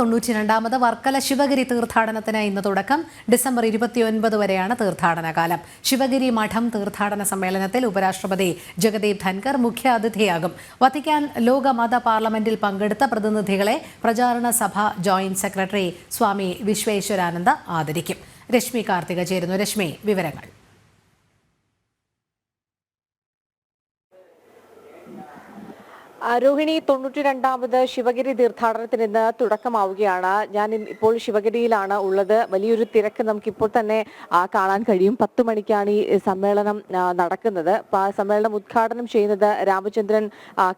92ാമത് വർക്കല ശിവഗിരി തീർത്ഥാടനത്തിന് ഇന്ന് തുടക്കം. ഡിസംബർ 29 വരെയാണ് തീർത്ഥാടന കാലം. ശിവഗിരി മഠം തീർത്ഥാടന സമ്മേളനത്തിൽ ഉപരാഷ്ട്രപതി ജഗദീപ് ധൻകർ മുഖ്യാതിഥിയാകും. വത്തിക്കാൻ ലോക മത പാർലമെന്റിൽ പങ്കെടുത്ത പ്രതിനിധികളെ പ്രചാരണ സഭ ജോയിന്റ് സെക്രട്ടറി സ്വാമി വിശ്വേശ്വരാനന്ദ ആദരിക്കും. രശ്മി കാർത്തിക ചേരുന്നു. രശ്മി, വിവരങ്ങൾ. രോഹിണി, 92ാമത് ശിവഗിരി തീർത്ഥാടനത്തിന് ഇന്ന് തുടക്കമാവുകയാണ്. ഞാൻ ഇപ്പോൾ ശിവഗിരിയിലാണ് ഉള്ളത്. വലിയൊരു തിരക്ക് നമുക്കിപ്പോൾ തന്നെ കാണാൻ കഴിയും. 10 മണിക്കാണ് ഈ സമ്മേളനം നടക്കുന്നത്. സമ്മേളനം ഉദ്ഘാടനം ചെയ്യുന്നത് രാമചന്ദ്രൻ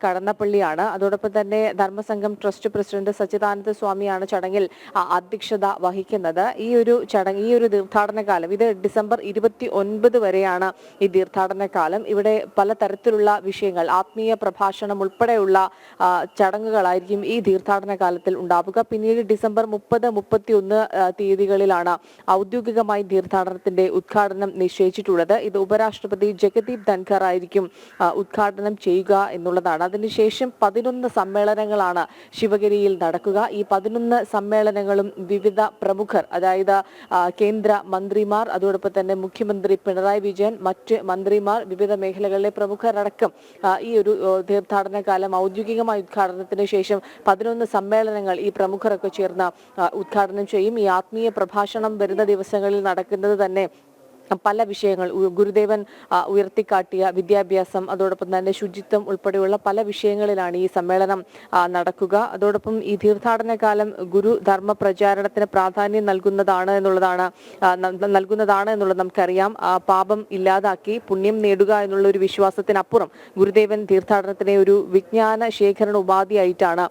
കടന്നപ്പള്ളിയാണ്. അതോടൊപ്പം തന്നെ ധർമ്മസംഘം ട്രസ്റ്റ് പ്രസിഡന്റ് സച്ചിദാനന്ദ സ്വാമിയാണ് ചടങ്ങിൽ അധ്യക്ഷത വഹിക്കുന്നത്. ഈ ഒരു തീർത്ഥാടന കാലം, ഇത് ഡിസംബർ 29 വരെയാണ് ഈ തീർത്ഥാടന കാലം. ഇവിടെ പലതരത്തിലുള്ള വിഷയങ്ങൾ, ആത്മീയ പ്രഭാഷണം ഉൾപ്പെടെ ചടങ്ങുകളായിരിക്കും ഈ തീർത്ഥാടന കാലത്തിൽ ഉണ്ടാവുക. പിന്നീട് ഡിസംബർ 30, 31 തീയതികളിലാണ് ഔദ്യോഗികമായി തീർത്ഥാടനത്തിന്റെ ഉദ്ഘാടനം നിശ്ചയിച്ചിട്ടുള്ളത്. ഇത് ഉപരാഷ്ട്രപതി ജഗദീപ് ധൻകർ ആയിരിക്കും ഉദ്ഘാടനം ചെയ്യുക എന്നുള്ളതാണ്. അതിനുശേഷം 11 സമ്മേളനങ്ങളാണ് ശിവഗിരിയിൽ നടക്കുക. ഈ 11 സമ്മേളനങ്ങളും വിവിധ പ്രമുഖർ, അതായത് കേന്ദ്ര മന്ത്രിമാർ, അതോടൊപ്പം തന്നെ മുഖ്യമന്ത്രി പിണറായി വിജയൻ, മറ്റ് മന്ത്രിമാർ, വിവിധ മേഖലകളിലെ പ്രമുഖരടക്കം ഈ ഒരു തീർത്ഥാടന കാലം ഔദ്യോഗികമായ ഉദ്ഘാടനത്തിന് ശേഷം 11 സമ്മേളനങ്ങൾ ഈ പ്രമുഖരൊക്കെ ചേർന്ന് ഉദ്ഘാടനം ചെയ്യും. ഈ ആത്മീയ പ്രഭാഷണം വരുന്ന ദിവസങ്ങളിൽ നടക്കുന്നത് തന്നെ പല വിഷയങ്ങൾ, ഗുരുദേവൻ ഉയർത്തിക്കാട്ടിയ വിദ്യാഭ്യാസം, അതോടൊപ്പം തന്നെ ശുചിത്വം ഉൾപ്പെടെയുള്ള പല വിഷയങ്ങളിലാണ് ഈ സമ്മേളനം നടക്കുക. അതോടൊപ്പം ഈ തീർത്ഥാടന കാലം ഗുരു ധർമ്മ പ്രചാരണത്തിന് പ്രാധാന്യം നൽകുന്നതാണ് എന്നുള്ളത് നമുക്കറിയാം. പാപം ഇല്ലാതാക്കി പുണ്യം നേടുക എന്നുള്ള ഒരു വിശ്വാസത്തിനപ്പുറം ഗുരുദേവൻ തീർത്ഥാടനത്തിനെ ഒരു വിജ്ഞാന ശേഖരണ ഉപാധിയായിട്ടാണ്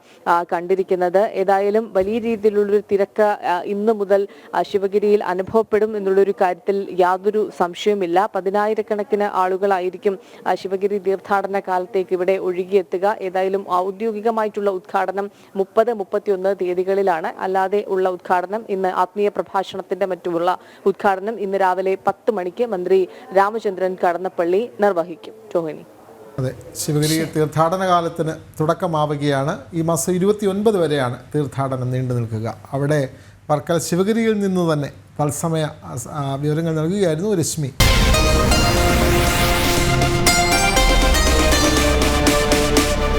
കണ്ടിരിക്കുന്നത്. ഏതായാലും വലിയ രീതിയിലുള്ളൊരു തിരക്ക് ഇന്ന് മുതൽ ശിവഗിരിയിൽ അനുഭവപ്പെടും എന്നുള്ളൊരു കാര്യത്തിൽ യാതൊരു സംശയമില്ല. 10,000-കണക്കിന് ആളുകളായിരിക്കും ശിവഗിരി തീർത്ഥാടന കാലത്തേക്ക് ഇവിടെ ഒഴുകിയെത്തുക. ഏതായാലും ഔദ്യോഗികമായിട്ടുള്ള ഉദ്ഘാടനം 30, 31 തീയതികളിലാണ്. അല്ലാതെ ഉള്ള ഉദ്ഘാടനം ഇന്ന് ആത്മീയ പ്രഭാഷണത്തിന്റെ മറ്റുമുള്ള ഉദ്ഘാടനം ഇന്ന് രാവിലെ 10 മണിക്ക് മന്ത്രി രാമചന്ദ്രൻ കടന്നപ്പള്ളി നിർവഹിക്കും. രോഹിണി, അതെ, ശിവഗിരി തീർത്ഥാടന കാലത്തിന് തുടക്കമാവുകയാണ്. ഈ മാസം 29 വരെയാണ് തീർത്ഥാടനം നീണ്ടു നിൽക്കുക. അവിടെ വർക്കല ശിവഗിരിയിൽ നിന്ന് തന്നെ തത്സമയ വിവരങ്ങൾ നൽകുകയായിരുന്നു രശ്മി.